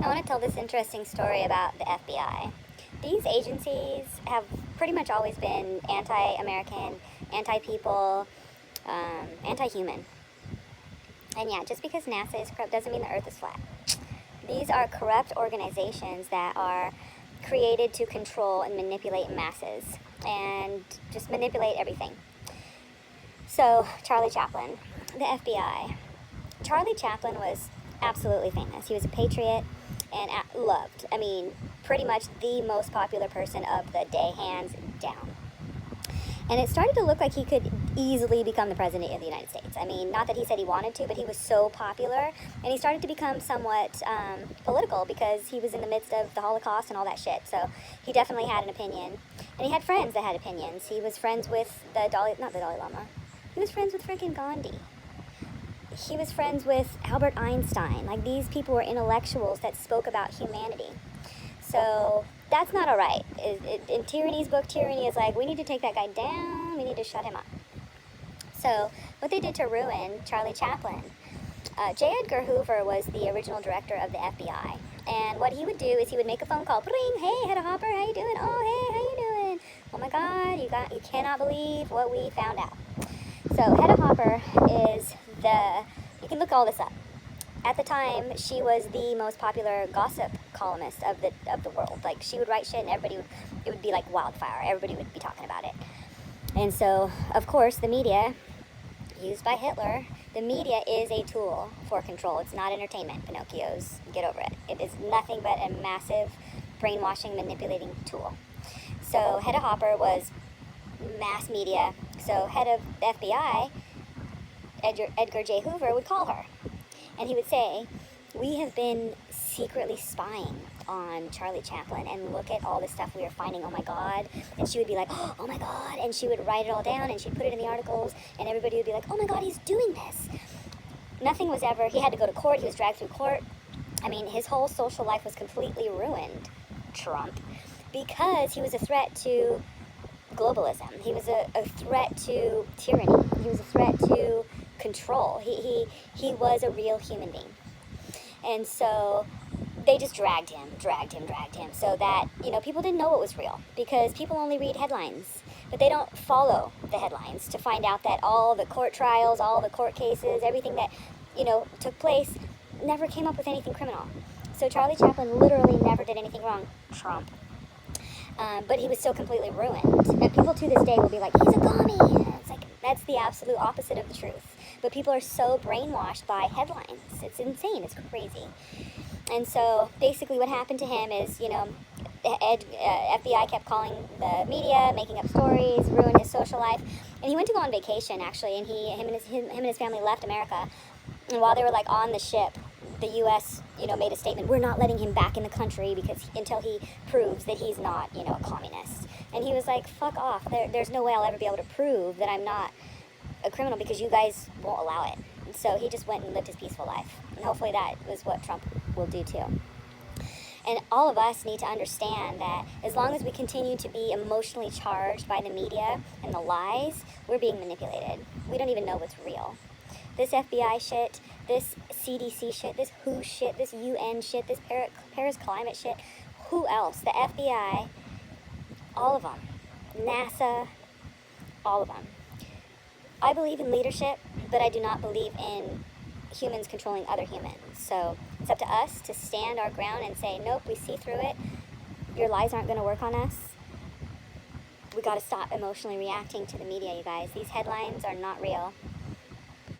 I want to tell this interesting story about the FBI. These agencies have pretty much always been anti-American, anti-people, anti-human. And yeah, just because NASA is corrupt doesn't mean the Earth is flat. These are corrupt organizations that are created to control and manipulate masses and just manipulate everything. So, Charlie Chaplin, the FBI. Charlie Chaplin was absolutely famous. He was a patriot and loved. I mean, pretty much the most popular person of the day, hands down. And it started to look like he could easily become the president of the United States. I mean, not that he said he wanted to, but he was so popular. And he started to become somewhat political because he was in the midst of the Holocaust and all that shit. So he definitely had an opinion. And he had friends that had opinions. He was friends with not the Dalai Lama. He was friends with freaking Gandhi. He was friends with Albert Einstein. Like, these people were intellectuals that spoke about humanity. So that's not all right. In Tyranny's book, Tyranny is like, we need to take that guy down. We need to shut him up. So what they did to ruin Charlie Chaplin, J. Edgar Hoover was the original director of the FBI. And what he would do is he would make a phone call. Bring, hey, Hedda Hopper, how you doing? Oh, hey, how you doing? Oh my God, you cannot believe what we found out. So Hedda Hopper is you can look all this up. At the time, she was the most popular gossip columnist of the world. Like, she would write shit and it would be like wildfire. Everybody would be talking about it. And so, of course, the media, used by Hitler, the media is a tool for control. It's not entertainment, Pinocchios. Get over it. It is nothing but a massive brainwashing, manipulating tool. So Hedda Hopper was mass media. So head of the FBI, Edgar J. Hoover, would call her. And he would say, we have been secretly spying on Charlie Chaplin, and look at all the stuff we are finding, oh my God. And she would be like, oh my God, and she would write it all down, and she'd put it in the articles, and everybody would be like, oh my God, he's doing this. Nothing was ever, he had to go to court, he was dragged through court. I mean, his whole social life was completely ruined, Trump, because he was a threat to globalism. He was a threat to tyranny. He was a threat to control. He was a real human being. And so they just dragged him, so that, people didn't know what was real, because people only read headlines, but they don't follow the headlines to find out that all the court trials, all the court cases, everything that, took place never came up with anything criminal. So Charlie Chaplin literally never did anything wrong. Trump. But he was so completely ruined. And people to this day will be like, he's a commie. It's like, that's the absolute opposite of the truth. But people are so brainwashed by headlines. It's insane. It's crazy. And so basically what happened to him is, FBI kept calling the media, making up stories, ruined his social life. And he went to go on vacation, actually, and him and his family left America. And while they were like on the ship, the U.S., made a statement, we're not letting him back in the country until he proves that he's not, a communist. And he was like, fuck off. There's no way I'll ever be able to prove that I'm not a criminal because you guys won't allow it. And so he just went and lived his peaceful life. And hopefully that is what Trump will do too. And all of us need to understand that as long as we continue to be emotionally charged by the media and the lies, we're being manipulated. We don't even know what's real. This FBI shit, this CDC shit, this WHO shit, this UN shit, this Paris climate shit, who else? The FBI, all of them. NASA, all of them. I believe in leadership, but I do not believe in humans controlling other humans. So it's up to us to stand our ground and say, nope, we see through it. Your lies aren't going to work on us. We got to stop emotionally reacting to the media, you guys. These headlines are not real.